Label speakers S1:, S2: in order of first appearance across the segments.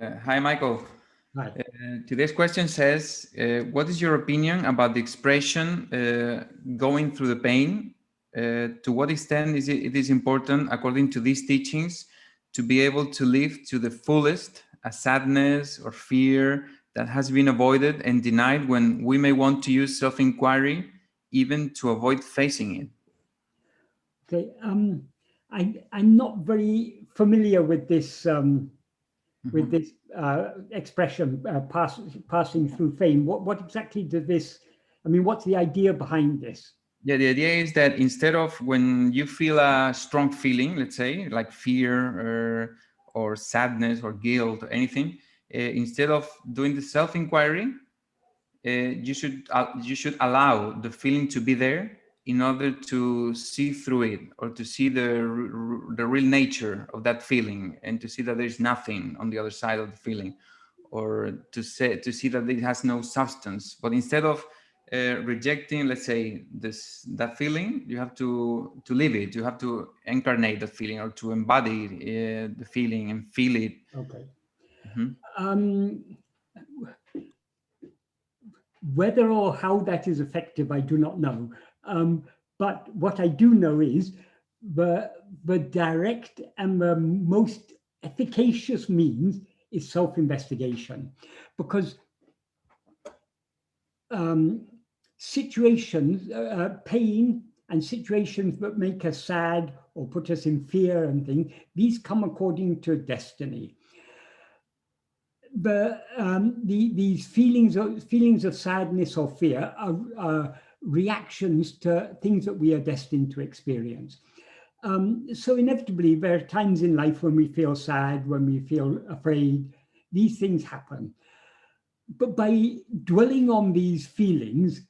S1: Hi, Michael.
S2: Right.
S1: Today's question says, what is your opinion about the expression going through the pain? To what extent it is important, according to these teachings, to be able to live to the fullest a sadness or fear that has been avoided and denied, when we may want to use self-inquiry even to avoid facing it?
S2: Okay. I'm not very familiar with this expression, passing through fame. What exactly does this? I mean, what's the idea behind this?
S1: Yeah, the idea is that instead of when you feel a strong feeling, let's say like fear or sadness or guilt or anything, instead of doing the self-inquiry, you should allow the feeling to be there in order to see through it, or to see the real nature of that feeling, and to see that there's nothing on the other side of the feeling, or to see that it has no substance. But instead of rejecting, let's say, that feeling, you have to live it. You have to incarnate that feeling, or to embody the feeling and feel it.
S2: Okay.
S1: Mm-hmm.
S2: Whether or how that is effective, I do not know. But what I do know is the direct and the most efficacious means is self-investigation, because situations, pain and situations that make us sad or put us in fear and things, these come according to destiny. These feelings of sadness or fear are reactions to things that we are destined to experience. So inevitably, there are times in life when we feel sad, when we feel afraid. These things happen. But by dwelling on these feelings,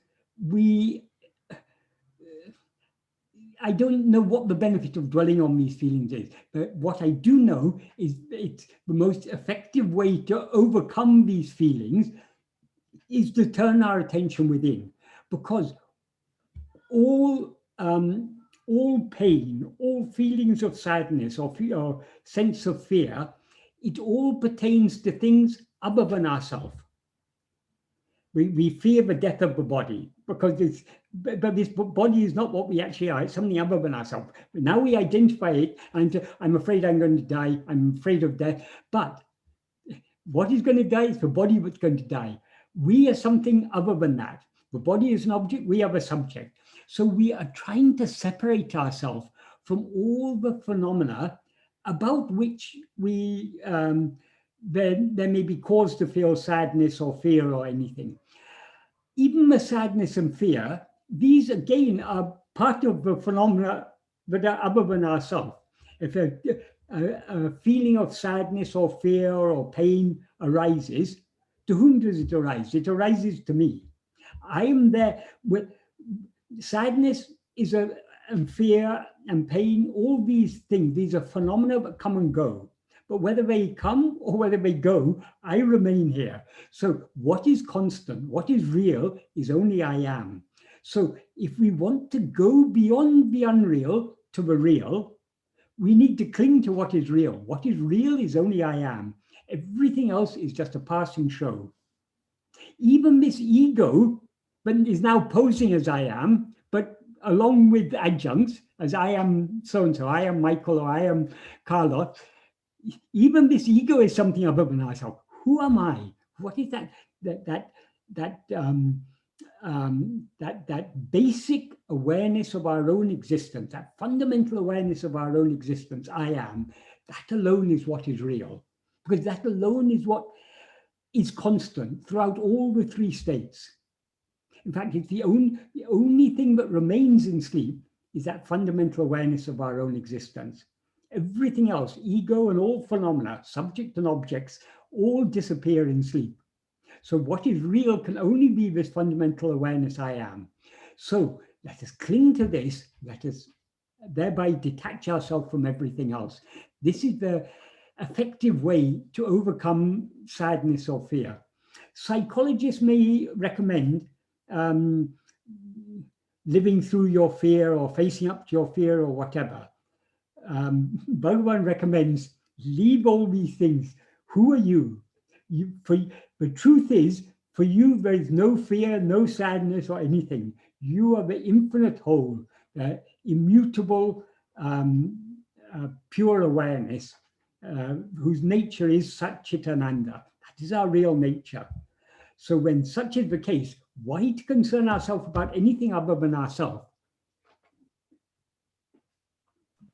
S2: I don't know what the benefit of dwelling on these feelings is, but what I do know is it's the most effective way to overcome these feelings is to turn our attention within, because all pain, all feelings of sadness or sense of fear, it all pertains to things other than ourselves. We fear the death of the body because but this body is not what we actually are. It's something other than ourselves. But now we identify it, and I'm afraid I'm going to die. I'm afraid of death. But what is going to die is the body that's going to die. We are something other than that. The body is an object. We are a subject. So we are trying to separate ourselves from all the phenomena about which there may be cause to feel sadness or fear or anything. Even the sadness and fear, these again are part of the phenomena that are other than ourselves. If a feeling of sadness or fear or pain arises, to whom does it arise? It arises to me. I am there. With sadness and fear and pain, all these things, these are phenomena that come and go. But whether they come or whether they go, I remain here. So what is constant, what is real, is only I am. So if we want to go beyond the unreal to the real, we need to cling to what is real. What is real is only I am. Everything else is just a passing show. Even this ego is now posing as I am, but along with adjuncts, as I am so-and-so, I am Michael, or I am Carlos. Even this ego is something other than ourselves. Who am I? What is that basic awareness of our own existence, that fundamental awareness of our own existence, I am, that alone is what is real. Because that alone is what is constant throughout all the three states. In fact, it's the only thing that remains in sleep is that fundamental awareness of our own existence. Everything else, ego and all phenomena, subject and objects, all disappear in sleep. So what is real can only be this fundamental awareness I am. So let us cling to this, let us thereby detach ourselves from everything else. This is the effective way to overcome sadness or fear. Psychologists may recommend living through your fear or facing up to your fear or whatever. Bhagavan recommends leave all these things. Who are you? The truth is, for you, there is no fear, no sadness, or anything. You are the infinite whole, the immutable, pure awareness, whose nature is Satchitananda. That is our real nature. So when such is the case, why to concern ourselves about anything other than ourselves?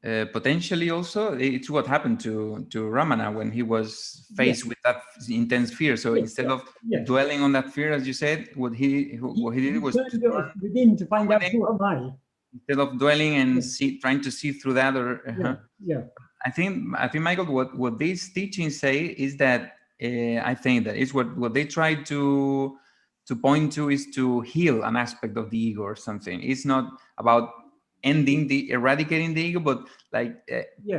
S1: Potentially also, it's what happened to Ramana when he was faced with that intense fear. So instead of dwelling on that fear, as you said, what he did was to turn
S2: within to find out
S1: within,
S2: who am I.
S1: instead of dwelling and trying to see through that. Or I think Michael, what these teachings say is that I think that is what they try to point to is to heal an aspect of the ego or something. It's not about eradicating the ego, but like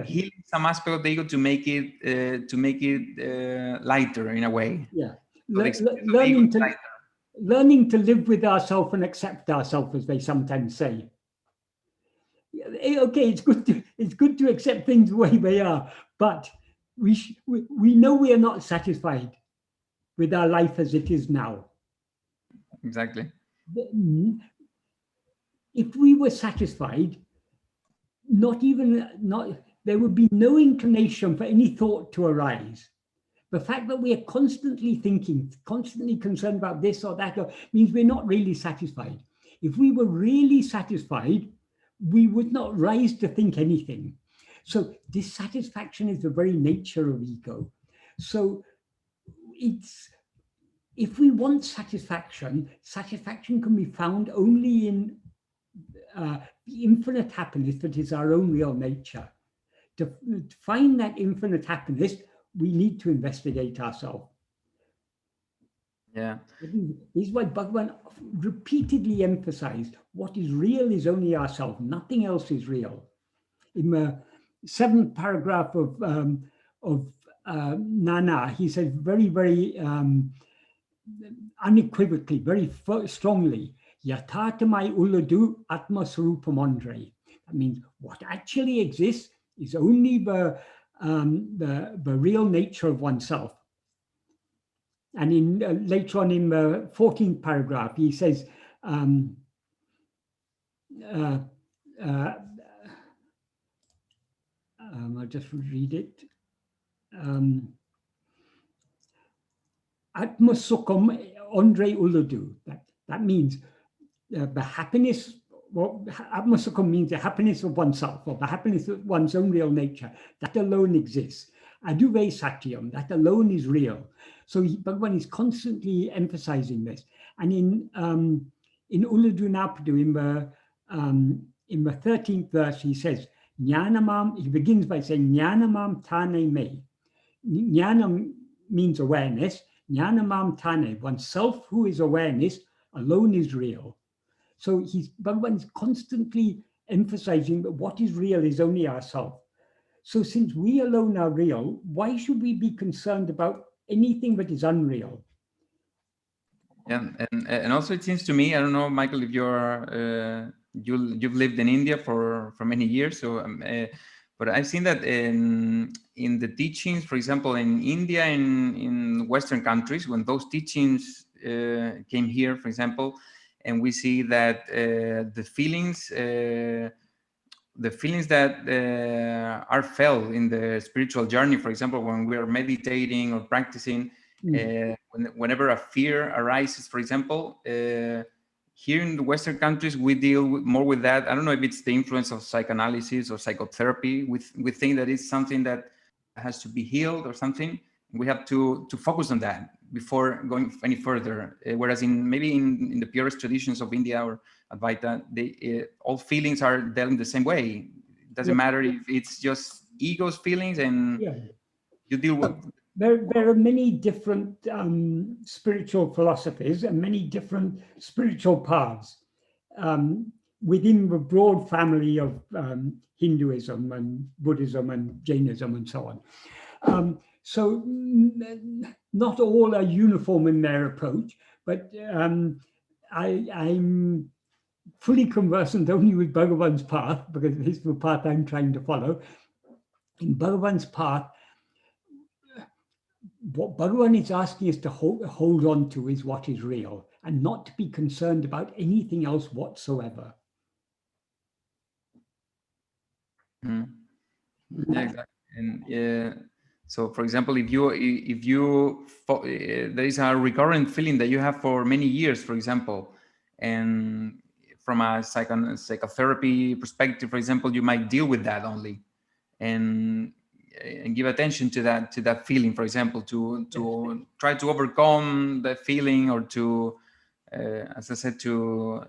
S1: healing some aspect of the ego to make it lighter in a way.
S2: Learning to live with ourselves and accept ourselves, as they sometimes say. Okay, it's good to accept things the way they are, but we know we are not satisfied with our life as it is now.
S1: Exactly.
S2: If we were satisfied, there would be no inclination for any thought to arise. The fact that we are constantly thinking, constantly concerned about this or that, means we're not really satisfied. If we were really satisfied, we would not rise to think anything. So dissatisfaction is the very nature of ego. So if we want satisfaction, satisfaction can be found only in the infinite happiness that is our own real nature. To find that infinite happiness, we need to investigate ourselves.
S1: Yeah.
S2: This is why Bhagavan repeatedly emphasized what is real is only ourselves. Nothing else is real. In the 7th paragraph of Nana, he says very, very unequivocally, very strongly, Yatharthamai Uladu Atma Swarupamandre. That means what actually exists is only the real nature of oneself. And in later on in the 14th paragraph, he says, I'll just read it. Atma Sukham Andre Uladu. That means the happiness. Well, Atma Sukham means the happiness of oneself, or the happiness of one's own real nature. That alone exists. Aduve Satyam, that alone is real. So Bhagavan is constantly emphasizing this. And in Uladu Napadu, in the 13th verse, he says, Jnanamam, he begins by saying, Jnanamam Tane Me. Jnanam means awareness. Jnanamam Tane, oneself who is awareness, alone is real. So Bhagavan is constantly emphasizing that what is real is only ourselves. So since we alone are real, why should we be concerned about anything that is unreal?
S1: Yeah, and also it seems to me, I don't know, Michael, if you've lived in India for many years, so but I've seen that in the teachings, for example, in India and in Western countries, when those teachings came here, for example, and we see that the feelings that are felt in the spiritual journey, for example, when we are meditating or practicing, whenever a fear arises, for example, here in the Western countries, we deal more with that. I don't know if it's the influence of psychoanalysis or psychotherapy. We think that it's something that has to be healed or something. We have to focus on that before going any further. Whereas maybe in the purest traditions of India or Advaita, all feelings are dealt in the same way. It doesn't matter if it's just ego's feelings, and you deal with.
S2: There are many different spiritual philosophies and many different spiritual paths within the broad family of Hinduism and Buddhism and Jainism and so on. So not all are uniform in their approach, but I'm fully conversant only with Bhagavan's path, because this is the path I'm trying to follow. In Bhagavan's path, what Bhagavan is asking us to hold on to is what is real and not to be concerned about anything else whatsoever.
S1: Mm. Yeah, exactly. And so, for example, if there is a recurrent feeling that you have for many years, for example, and from a psychotherapy perspective, for example, you might deal with that only, and give attention to that feeling, for example, to try to overcome that feeling, or to, as I said, to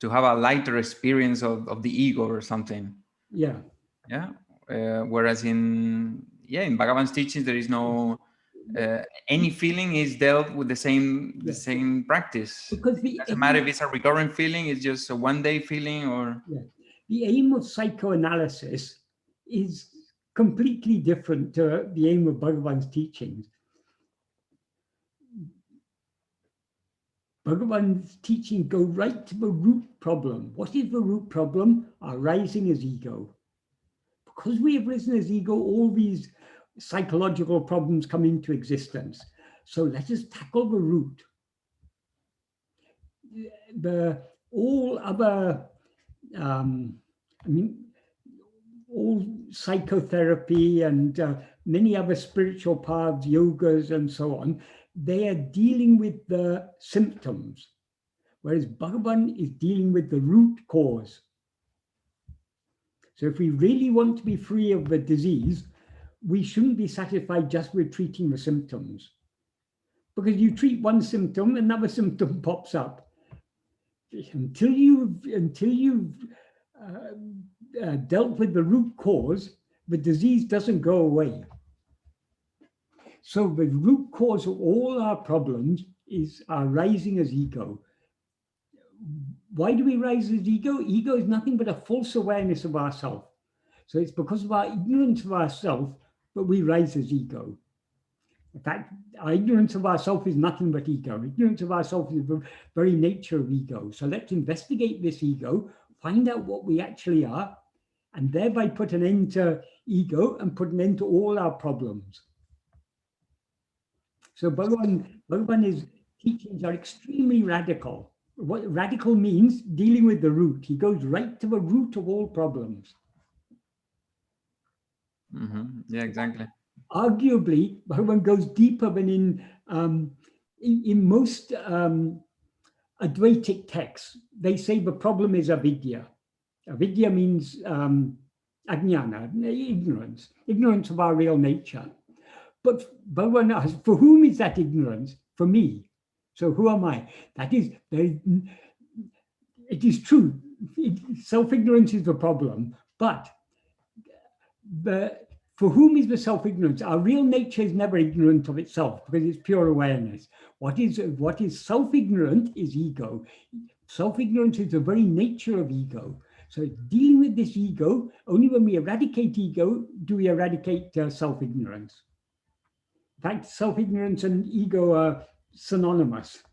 S1: have a lighter experience of the ego or something.
S2: Yeah.
S1: Yeah. Whereas in Bhagavan's teachings, there is no, any feeling is dealt with the
S2: Yeah.
S1: same practice.
S2: Because
S1: It doesn't matter if it's a recurrent feeling, it's just a one day feeling, or
S2: the aim of psychoanalysis is completely different to the aim of Bhagavan's teachings. Bhagavan's teaching go right to the root problem. What is the root problem? Our rising as ego. Because we have risen as ego, all these psychological problems come into existence. So let us tackle the root. All other, all psychotherapy and many other spiritual paths, yogas and so on, they are dealing with the symptoms, whereas Bhagavan is dealing with the root cause. So if we really want to be free of the disease, we shouldn't be satisfied just with treating the symptoms. Because you treat one symptom, another symptom pops up. Until you've dealt with the root cause, the disease doesn't go away. So the root cause of all our problems is our rising as ego. Why do we rise as ego? Ego is nothing but a false awareness of ourself. So it's because of our ignorance of ourself that we rise as ego. In fact, our ignorance of ourself is nothing but ego. Ignorance of ourself is the very nature of ego. So let's investigate this ego, find out what we actually are, and thereby put an end to ego and put an end to all our problems. So Bhagavan's teachings are extremely radical. What radical means, dealing with the root. He goes right to the root of all problems.
S1: Mm-hmm. Yeah, exactly.
S2: Arguably, Bhagavan goes deeper than in most Advaitic texts. They say the problem is avidya. Avidya means ajnana, ignorance of our real nature. But Bhagavan asks, for whom is that ignorance? For me. So who am I? That is, it is true. Self-ignorance is the problem, but for whom is the self-ignorance? Our real nature is never ignorant of itself because it's pure awareness. What is self-ignorant is ego. Self-ignorance is the very nature of ego. So dealing with this ego, only when we eradicate ego do we eradicate self-ignorance. In fact, self-ignorance and ego are synonymous.